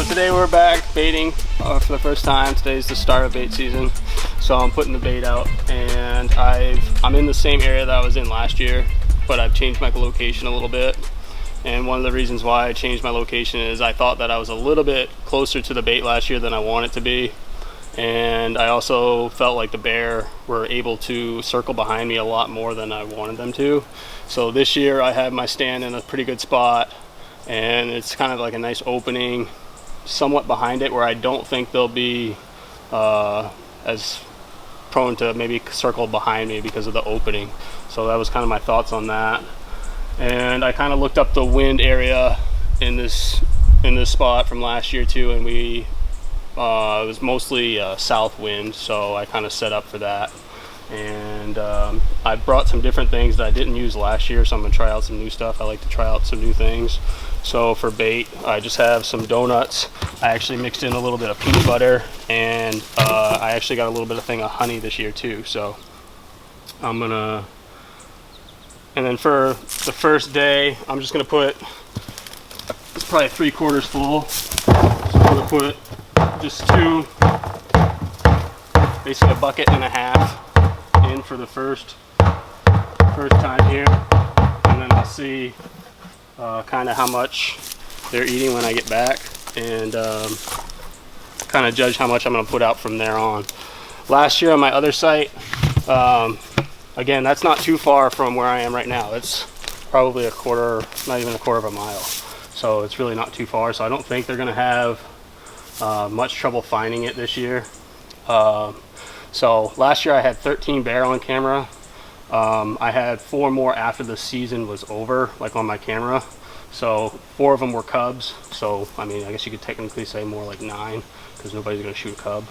Today we're back baiting for the first time. Today's the start of bait season, so I'm putting the bait out, and I'm in the same area that I was in last year, but I've changed my location a little bit. And one of the reasons why I changed my location is I thought that I was a little bit closer to the bait last year than I want it to be, and I also felt like the bear were able to circle behind me a lot more than I wanted them to. So this year I have my stand in a pretty good spot, and it's kind of like a nice opening somewhat behind it where I don't think they'll be as prone to maybe circle behind me because of the opening. So that was kind of my thoughts on that. And I kind of looked up the wind area in this spot from last year too, and it was mostly south wind, so I kind of set up for that. And I brought some different things that I didn't use last year, so I'm gonna try out some new stuff. I like to try out some new things. So for bait, I just have some donuts. I actually mixed in a little bit of peanut butter, and I actually got a little bit of honey this year too. So I'm gonna, and then for the first day, I'm just gonna put, it's probably 3/4 full. So I'm gonna put just two, basically a bucket and a half in for the first time here, and then I'll see kind of how much they're eating when I get back, and kind of judge how much I'm going to put out from there on. Last year on my other site, again, that's not too far from where I am right now. It's probably not even a quarter of a mile, so it's really not too far. So I don't think they're going to have much trouble finding it this year. So last year I had 13 bear on camera. I had 4 more after the season was over, like on my camera. So 4 of them were cubs. So I mean, I guess you could technically say more like 9, because nobody's going to shoot a cub.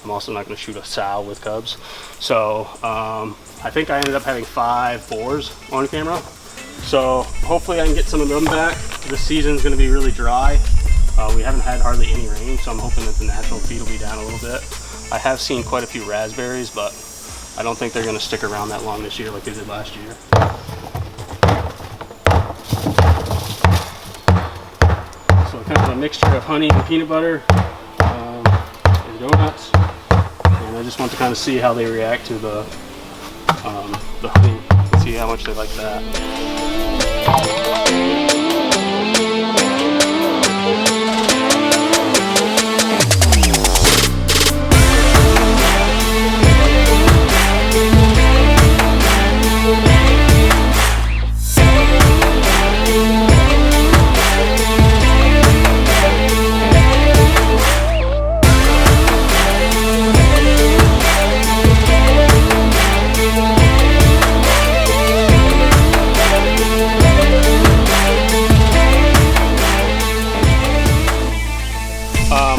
I'm also not going to shoot a sow with cubs. So I think I ended up having 5 boars on camera. So hopefully I can get some of them back. This season's going to be really dry. We haven't had hardly any rain, so I'm hoping that the natural feed will be down a little bit. I have seen quite a few raspberries, but I don't think they're going to stick around that long this year like they did last year. So kind of a mixture of honey and peanut butter and donuts. And I just want to kind of see how they react to the honey, and see how much they like that.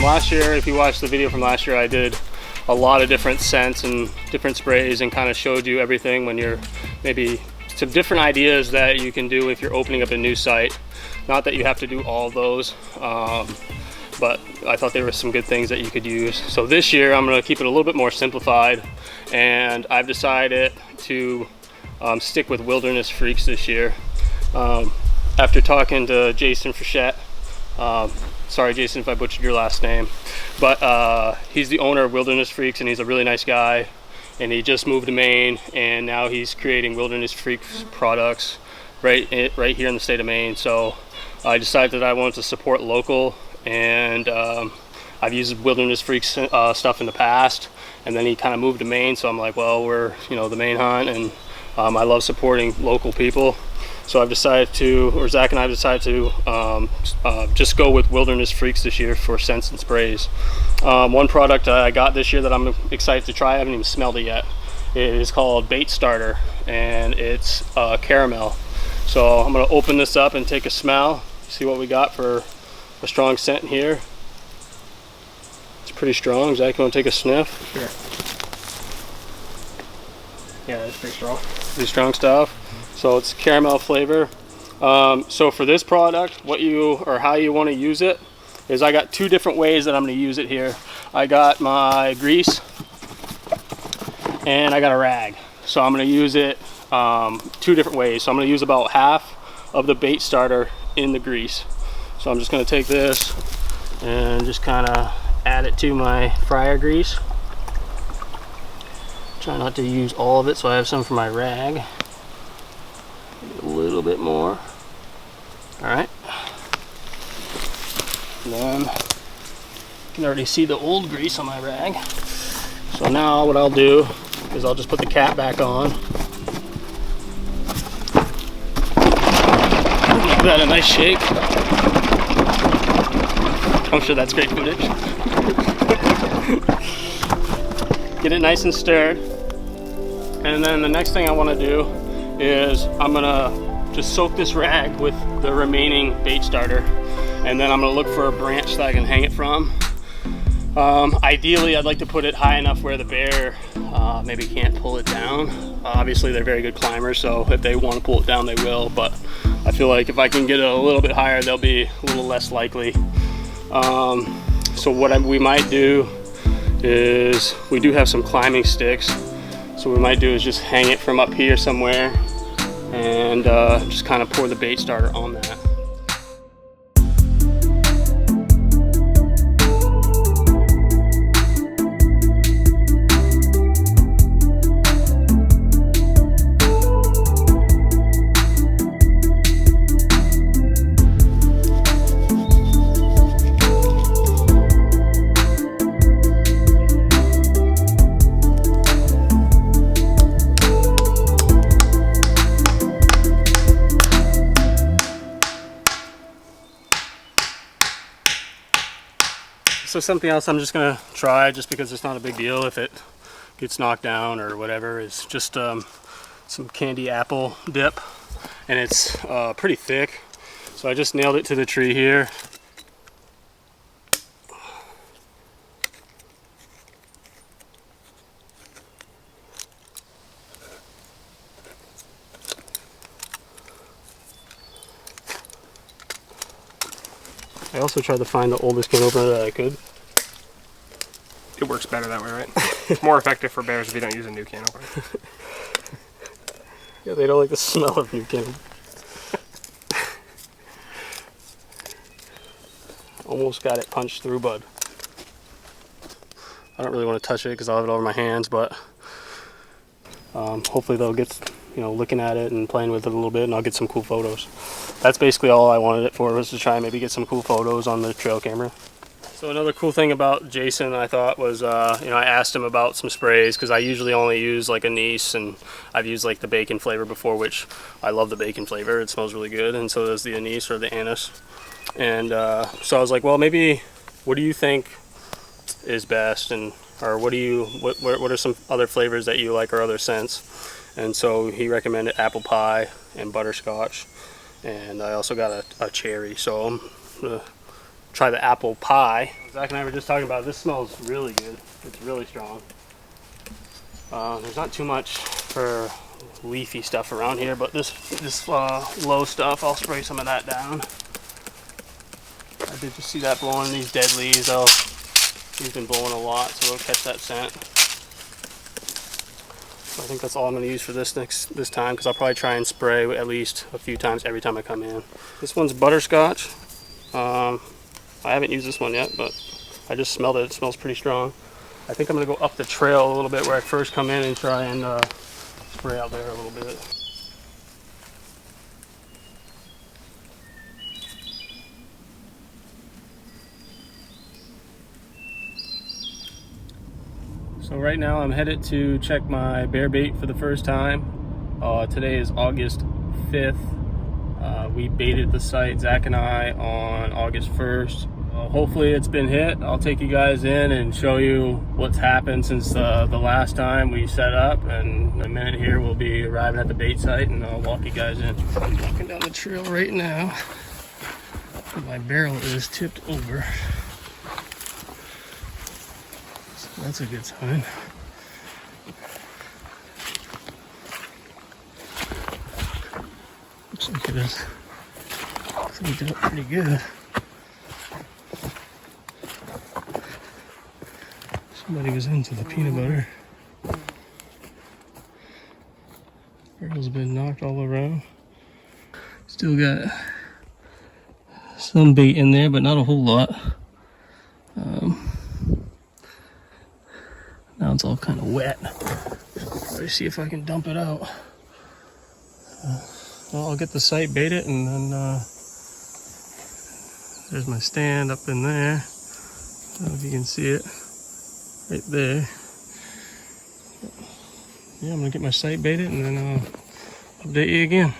Last year, if you watched the video from last year, I did a lot of different scents and different sprays and kind of showed you everything when you're maybe some different ideas that you can do if you're opening up a new site. Not that you have to do all those, but I thought there were some good things that you could use. So this year I'm going to keep it a little bit more simplified, and I've decided to stick with Wilderness Freaks this year. After talking to Jason Frechette, sorry Jason if I butchered your last name, but he's the owner of Wilderness Freaks, and he's a really nice guy, and he just moved to Maine, and now he's creating Wilderness Freaks products right here in the state of Maine. So I decided that I wanted to support local, and I've used Wilderness Freaks stuff in the past, and then he kind of moved to Maine, so I'm like, well, we're the Maine hunt, and I love supporting local people. So I've decided to, or Zach and I have decided to just go with Wilderness Freaks this year for scents and sprays. One product I got this year that I'm excited to try, I haven't even smelled it yet. It is called Bait Starter, and it's caramel. So I'm gonna open this up and take a smell, see what we got for a strong scent here. It's pretty strong. Zach, you wanna take a sniff? Sure. Yeah, it's pretty strong. Pretty strong stuff. So it's caramel flavor. So for this product, how you want to use it is, I got two different ways that I'm going to use it here. I got my grease and I got a rag. So I'm going to use it two different ways. So I'm going to use about half of the bait starter in the grease. So I'm just going to take this and just kind of add it to my fryer grease. Try not to use all of it, so I have some for my rag. A little bit more. All right. And then you can already see the old grease on my rag. So now what I'll do is I'll just put the cap back on. Give that a nice shake. I'm sure that's great footage. Get it nice and stirred. And then the next thing I want to do is I'm gonna just soak this rag with the remaining bait starter, and then I'm gonna look for a branch that I can hang it from. Ideally, I'd like to put it high enough where the bear maybe can't pull it down. Obviously, they're very good climbers, so if they want to pull it down, they will, but I feel like if I can get it a little bit higher, they'll be a little less likely. So what we might do is, we do have some climbing sticks. So what we might do is just hang it from up here somewhere and just kind of pour the bait starter on that. So something else I'm just gonna try, just because it's not a big deal if it gets knocked down or whatever, is just some candy apple dip, and it's pretty thick. So I just nailed it to the tree here. I also tried to find the oldest can opener that I could. It works better that way, right? It's more effective for bears if you don't use a new can opener. Yeah, they don't like the smell of new can. Almost got it punched through, bud. I don't really want to touch it because I'll have it over my hands, but hopefully they'll get, looking at it and playing with it a little bit, and I'll get some cool photos. That's basically all I wanted it for, was to try and maybe get some cool photos on the trail camera. So another cool thing about Jason, I thought, was I asked him about some sprays, because I usually only use like anise, and I've used like the bacon flavor before, which I love the bacon flavor. It smells really good, and so does the anise or the anise. And so I was like, well, maybe what do you think is best, or what are some other flavors that you like or other scents? And so he recommended apple pie and butterscotch, and I also got a cherry. So I'm gonna try the apple pie. Zach and I were just talking about it. This smells really good. It's really strong. There's not too much for leafy stuff around here, but this low stuff, I'll spray some of that down. I did just see that blowing, these dead leaves. He's been blowing a lot, so it'll catch that scent. So I think that's all I'm going to use for this time, because I'll probably try and spray at least a few times every time I come in. This one's butterscotch. I haven't used this one yet, but I just smelled it. It smells pretty strong. I think I'm going to go up the trail a little bit where I first come in and try and spray out there a little bit. So right now I'm headed to check my bear bait for the first time. Today is August 5th, We baited the site, Zach and I, on August 1st. Hopefully it's been hit. I'll take you guys in and show you what's happened since the last time we set up. And in a minute here, we'll be arriving at the bait site and I'll walk you guys in. I'm walking down the trail right now. My barrel is tipped over. So that's a good sign. Looks like it is cleaned up pretty good. Somebody was into the peanut butter. Barrel's been knocked all around. Still got some bait in there, but not a whole lot. Now it's all kind of wet. Probably see if I can dump it out. Well, I'll get the site baited, and then there's my stand up in there. I don't know if you can see it right there. Yeah, I'm gonna get my site baited, and then I'll update you again.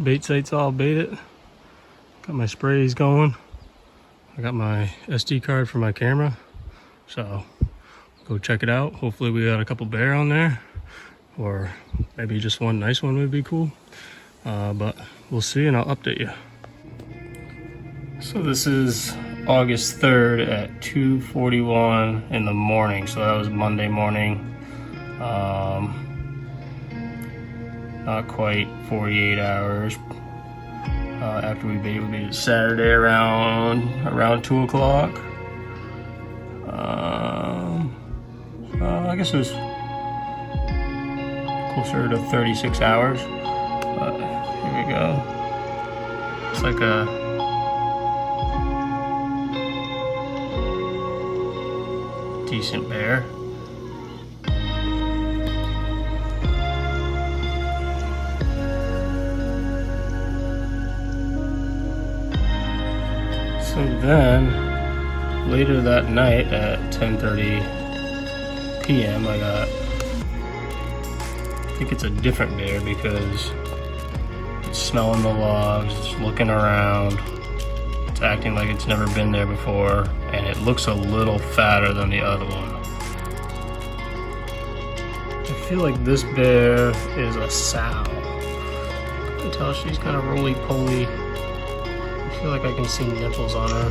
Bait site's all baited. Got my sprays going. I got my SD card for my camera, so go check it out. Hopefully we got a couple bear on there, or maybe just one nice one would be cool. But we'll see, and I'll update you. So this is August 3rd at 2:41 in the morning. So that was Monday morning. Not quite 48 hours after we baited Saturday around 2 o'clock. I guess it was closer to 36 hours. But here we go. It's like a decent bear. So then, later that night at 10:30 p.m. I think it's a different bear because it's smelling the logs, it's looking around, it's acting like it's never been there before, and it looks a little fatter than the other one. I feel like this bear is a sow. I can tell she's kind of roly-poly. I feel like I can see nipples on her.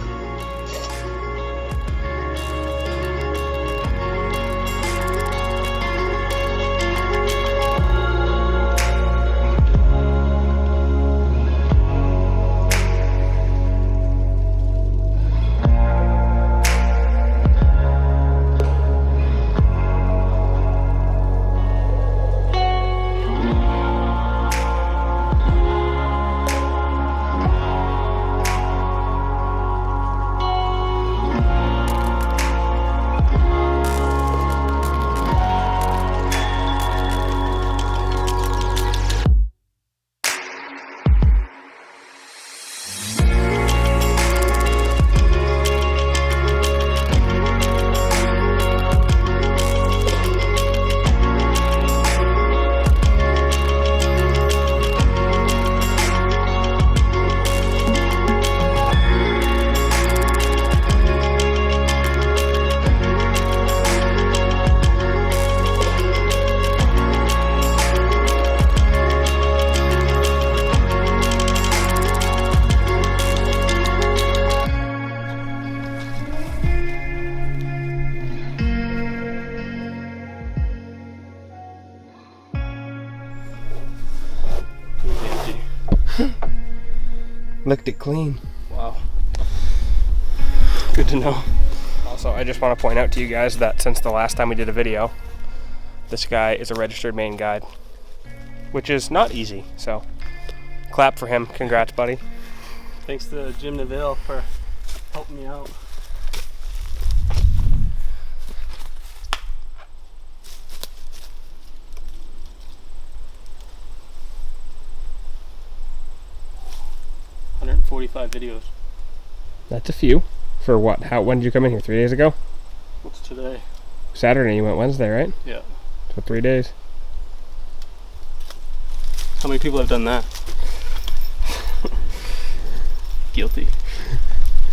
Licked it clean. Wow. Good to know. Also, I just want to point out to you guys that since the last time we did a video, this guy is a registered Maine guide, which is not easy. So, clap for him. Congrats, buddy. Thanks to Jim Neville for helping me out. $145 videos. That's a few. For what? When did you come in here? 3 days ago? What's today? Saturday. You went Wednesday, right? Yeah. So 3 days. How many people have done that? Guilty.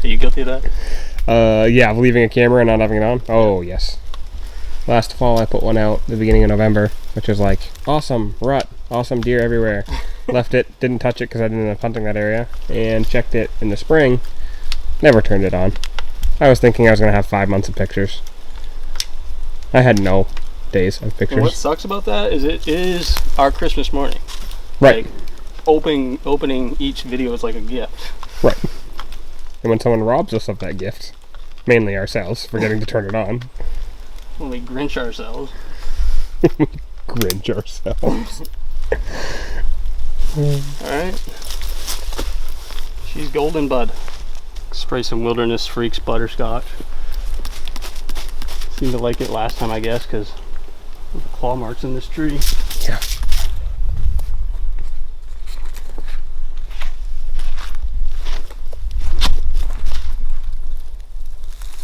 Are you guilty of that? Yeah, of leaving a camera and not having it on. Oh, yes. Last fall I put one out the beginning of November, which was like, awesome, rut, awesome deer everywhere. Left it, didn't touch it because I didn't end up hunting that area, and checked it in the spring, never turned it on. I was thinking I was going to have 5 months of pictures. I had no days of pictures. And what sucks about that is it is our Christmas morning. Right. Like, opening each video is like a gift. Right. And when someone robs us of that gift, mainly ourselves, forgetting to turn it on. When we Grinch ourselves. Grinch ourselves. Alright. She's golden, bud. Spray some Wilderness Freaks butterscotch. Seemed to like it last time, I guess, because of the claw marks in this tree. Yeah.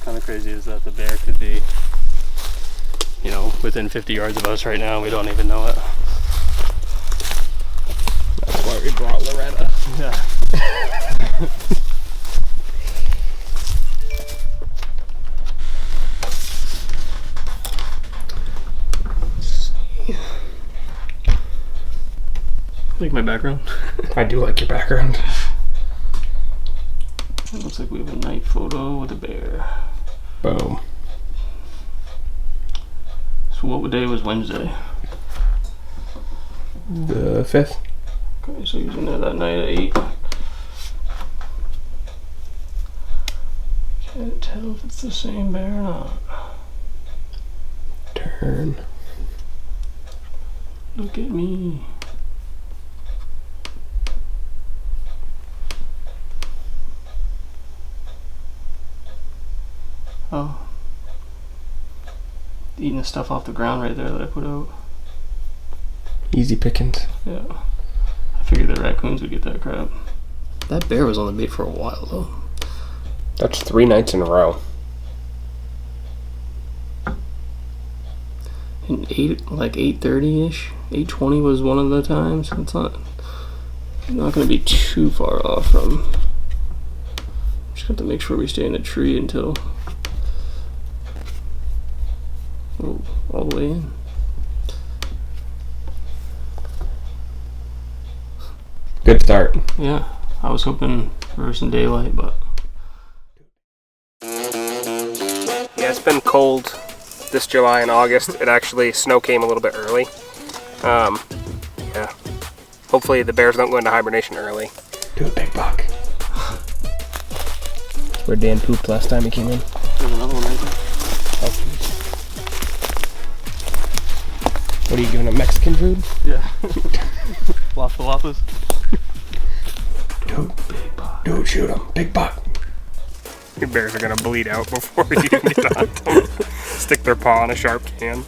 Kind of crazy is that the bear could be, you know, within 50 yards of us right now. We don't even know it. That's why we brought Loretta. Yeah. Like my background? I do like your background. It looks like we have a night photo with a bear. Boom. So what day was Wednesday? The 5th. Okay, so he was in there that night at 8. Can't tell if it's the same bear or not. Turn. Look at me. Oh. Eating the stuff off the ground right there that I put out. Easy pickings. Yeah. I figured the raccoons would get that crap. That bear was on the bait for a while though. That's 3 nights in a row. And 8:30ish, 8:20 was one of the times. It's not going to be too far off from. Just have to make sure we stay in the tree until all the way in. Good start. Yeah, I was hoping for some daylight, but Yeah, it's been cold this July and August. It actually, snow came a little bit early. Yeah. Hopefully the bears don't go into hibernation early. Do a big buck. Where Dan pooped last time he came in. there's another one right there. Oh, jeez. What are you giving him, Mexican food? Yeah. Lapas. Dude, shoot him. Big buck. Your bears are gonna bleed out before you even get on them. Stick their paw in a sharp can.